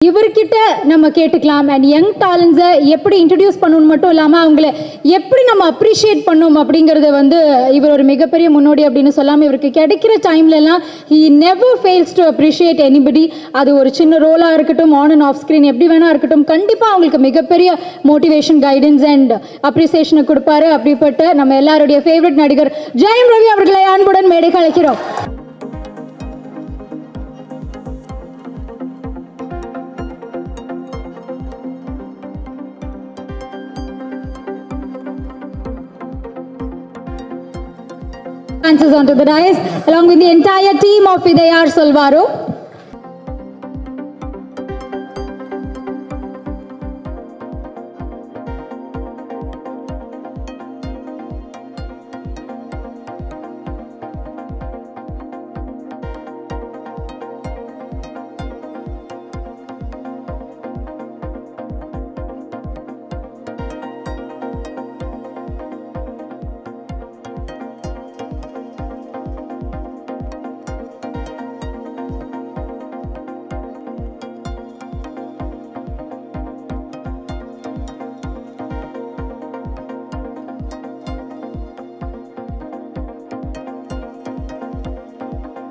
இவர்கிட்ட நம்ம கேட்டுக்கலாம். அண்ட் யங் டேலண்ட்ஸை எப்படி இன்ட்ரடியூஸ் பண்ணணும் மட்டும் இல்லாமல் அவங்கள எப்படி நம்ம அப்ரிஷியேட் பண்ணணும் அப்படிங்கிறத வந்து இவர் ஒரு மிகப்பெரிய முன்னோடி அப்படின்னு சொல்லாமல் இவருக்கு கிடைக்கிற டைம்லலாம் he never fails to appreciate anybody. அது ஒரு சின்ன ரோலாக இருக்கட்டும், ஆன் அண்ட் ஆஃப் ஸ்க்ரீன் எப்படி வேணா இருக்கட்டும், கண்டிப்பாக அவங்களுக்கு மிகப்பெரிய மோட்டிவேஷன், கைடன்ஸ் அண்ட் அப்ரிசியேஷனை கொடுப்பாரு. அப்படிப்பட்ட நம்ம எல்லாருடைய ஃபேவரட் நடிகர் ஜெயம் ரவி அவர்களை அன்புடன் மேடைக்கு அழைக்கிறோம். Dances onto the dais along with the entire team of Idayar Solvaro.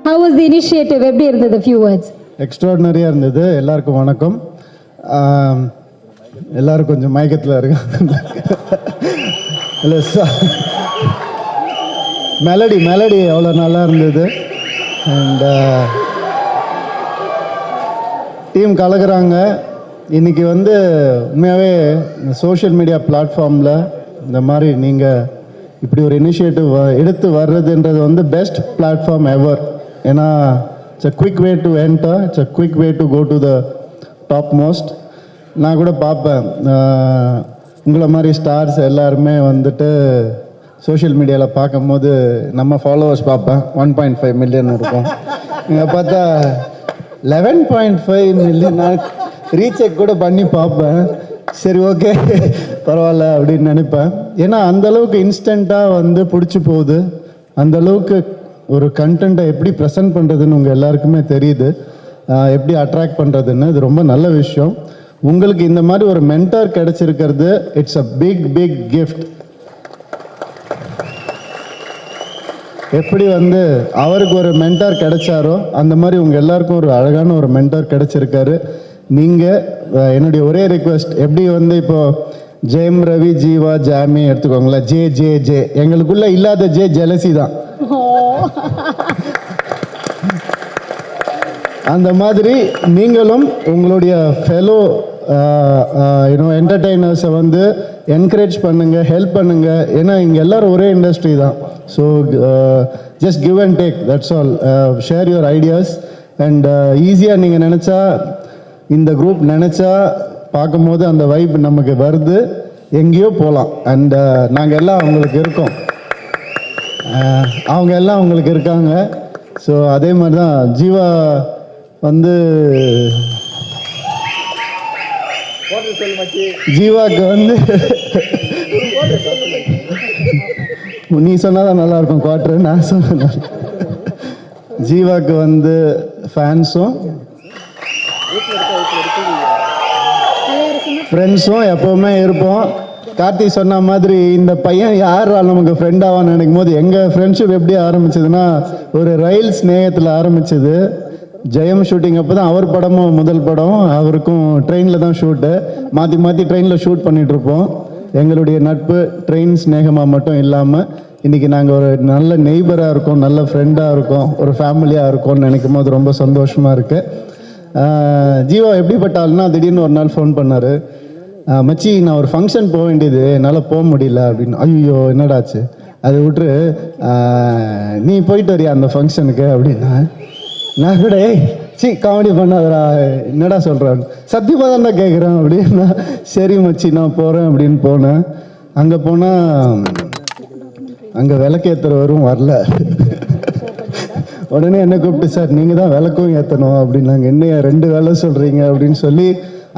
How was the initiative? எப்படி இருந்தது? Few words. எக்ஸ்ட்ராடினரியாக இருந்தது. எல்லாருக்கும் வணக்கம். எல்லாரும் கொஞ்சம் மயக்கத்தில் இருக்காங்க. இல்லை மெலடி அவ்வளோ நல்லா இருந்தது. அண்ட் டீம் கலக்குறாங்க. இன்றைக்கி வந்து உண்மையாகவே சோஷியல் மீடியா பிளாட்ஃபார்மில் இந்த மாதிரி நீங்கள் இப்படி ஒரு இனிஷியேட்டிவ் எடுத்து வர்றதுன்றது வந்து பெஸ்ட் பிளாட்ஃபார்ம் எவர். ஏன்னா it's a quick way to enter, it's a quick way to go to the topmost. நான் கூட பார்ப்பேன் உங்களை மாதிரி ஸ்டார்ஸ் எல்லாருமே வந்துட்டு சோஷியல் மீடியாவில் பார்க்கும்போது நம்ம ஃபாலோவர்ஸ் பார்ப்பேன் 1.5 மில்லியன் இருக்கும். இங்கே பார்த்தா 11.5 மில்லியன். நான் ரீசெக் கூட பண்ணி பார்ப்பேன். சரி ஓகே பரவாயில்ல அப்படின்னு நினைப்பேன். ஏன்னா அந்தளவுக்கு இன்ஸ்டண்ட்டாக வந்து பிடிச்சி போகுது. அந்தளவுக்கு ஒரு கண்டென்ட்டை எப்படி ப்ரெசென்ட் பண்ணுறதுன்னு உங்கள் எல்லாருக்குமே தெரியுது, எப்படி அட்ராக்ட் பண்ணுறதுன்னு. இது ரொம்ப நல்ல விஷயம். உங்களுக்கு இந்த மாதிரி ஒரு மென்டார் கிடைச்சிருக்கிறது it's a big big gift. எப்படி வந்து அவருக்கு ஒரு மென்டார் கிடைச்சாரோ அந்த மாதிரி உங்கள் எல்லாருக்கும் ஒரு அழகான ஒரு மென்டார் கிடைச்சிருக்காரு. நீங்கள் என்னுடைய ஒரே ரிக்வெஸ்ட், எப்படி வந்து இப்போது ஜெயம் ரவி, ஜீவா, ஜாமி எடுத்துக்கோங்களேன், ஜே ஜே ஜே, எங்களுக்குள்ளே இல்லாத ஜே ஜெலசி தான். அந்த மாதிரி நீங்களும் உங்களுடைய ஃபெலோ என்டர்டெய்னர்ஸை வந்து என்கரேஜ் பண்ணுங்கள், ஹெல்ப் பண்ணுங்கள். ஏன்னா இங்கே எல்லோரும் ஒரே இண்டஸ்ட்ரி தான். So just give and take, that's all. Share your ideas and ஈஸியாக நீங்கள் நினச்சா, இந்த குரூப் நினச்சா பார்க்கும்போது அந்த வைப் நமக்கு வருது, எங்கேயோ போகலாம். அண்ட் நாங்கள் எல்லாம் அவங்களுக்கு இருக்கோம், அவங்க எல்லாம் அவங்களுக்கு இருக்காங்க. ஸோ அதே மாதிரி தான் ஜீவா வந்து ஜீவாக்கு வந்து நீ சொன்னாதான் நல்லா இருக்கும் குவார்டர், நான் சொன்ன ஜீவாக்கு வந்து ஃபேன்ஸும் ஃப்ரெண்ட்ஸும் எப்போவுமே இருப்போம். கார்த்தி சொன்ன மாதிரி இந்த பையன் யார் நமக்கு ஃப்ரெண்டாவான்னு நினைக்கும் போது எங்கள் ஃப்ரெண்ட்ஷிப் எப்படி ஆரம்பிச்சதுன்னா, ஒரு ரயில் ஸ்நேகத்தில் ஆரம்பிச்சது. ஜெயம் ஷூட்டிங் அப்போ தான் அவர் படமும் முதல் படம். அவருக்கும் ட்ரெயினில் தான் ஷூட்டு, மாற்றி மாற்றி ட்ரெயினில் ஷூட் பண்ணிகிட்ருப்போம். எங்களுடைய நட்பு ட்ரெயின் ஸ்நேகமாக மட்டும் இல்லாமல் இன்றைக்கி நாங்கள் ஒரு நல்ல நெய்பராக இருக்கோம், நல்ல ஃப்ரெண்டாக இருக்கோம், ஒரு ஃபேமிலியாக இருக்கோம்னு நினைக்கும் போது ரொம்ப சந்தோஷமாக இருக்குது. ஜீவா எப்படிப்பட்ட ஆள்னா, திடீர்னு ஒரு நாள் ஃபோன் பண்ணார், மச்சி நான் ஒரு ஃபங்க்ஷன் போக வேண்டியது, என்னால் போக முடியல அப்படின்னு. ஐயோ என்னடாச்சு, அதை விட்டுரு, நீ போயிட்டு வரியா அந்த ஃபங்க்ஷனுக்கு அப்படின்னா. நான் கூட காமெடி பண்ணாதடா, என்னடா சொல்கிறான், சத்தியமாக தான்டா கேட்குறேன் அப்படின்னா. சரி மச்சி நான் போகிறேன் அப்படின்னு போனேன். அங்கே போனால் அங்கே விளக்கேற்றுறவரும் வரல. உடனே என்ன கூப்பிட்டு, சார் நீங்கள் தான் விளக்கும் ஏற்றணும் அப்படின்னாங்க. என்னையா 2 வேலை சொல்கிறீங்க அப்படின்னு சொல்லி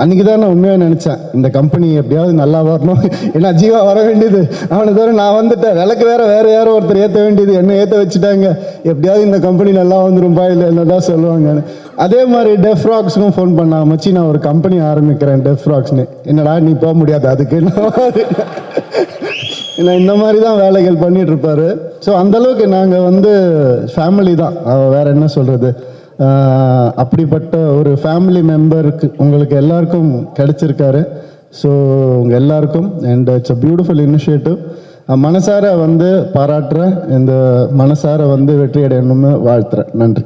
அன்றைக்கி தான் நான் உண்மையாக நினச்சேன், இந்த கம்பெனி எப்படியாவது நல்லா வரணும். ஏன்னா ஜீவா வர வேண்டியது, அவனை தவிர நான் வந்துட்டேன். விளக்கு வேறு யாரோ ஒருத்தர் ஏற்ற வேண்டியது, என்ன ஏற்ற வச்சுட்டாங்க. எப்படியாவது இந்த கம்பெனி நல்லா வந்துரும்பா, இல்லை என்ன தான் சொல்லுவாங்க. அதே மாதிரி டெஃப் ராக்ஸ்க்கும் ஃபோன் பண்ணா மச்சி நான் ஒரு கம்பெனி ஆரம்பிக்கிறேன் டெஃப் ராக்ஸ்னு. என்னடா நீ போக முடியாது அதுக்கு. ஏன்னா இந்த மாதிரி தான் வேலைகள் பண்ணிட்டு இருப்பாரு. ஸோ அந்தளவுக்கு நாங்கள் வந்து ஃபேமிலி தான், வேற என்ன சொல்கிறது. அப்படிப்பட்ட ஒரு ஃபேமிலி மெம்பருக்கு உங்களுக்கு எல்லாருக்கும் கிடைச்சிருக்காரு. ஸோ உங்கள் எல்லாருக்கும் and it's a beautiful initiative. மனசார வந்து பாராட்டுறேன். இந்த மனசார வந்து வெற்றி அடையணும்னு வாழ்த்துறேன். நன்றி.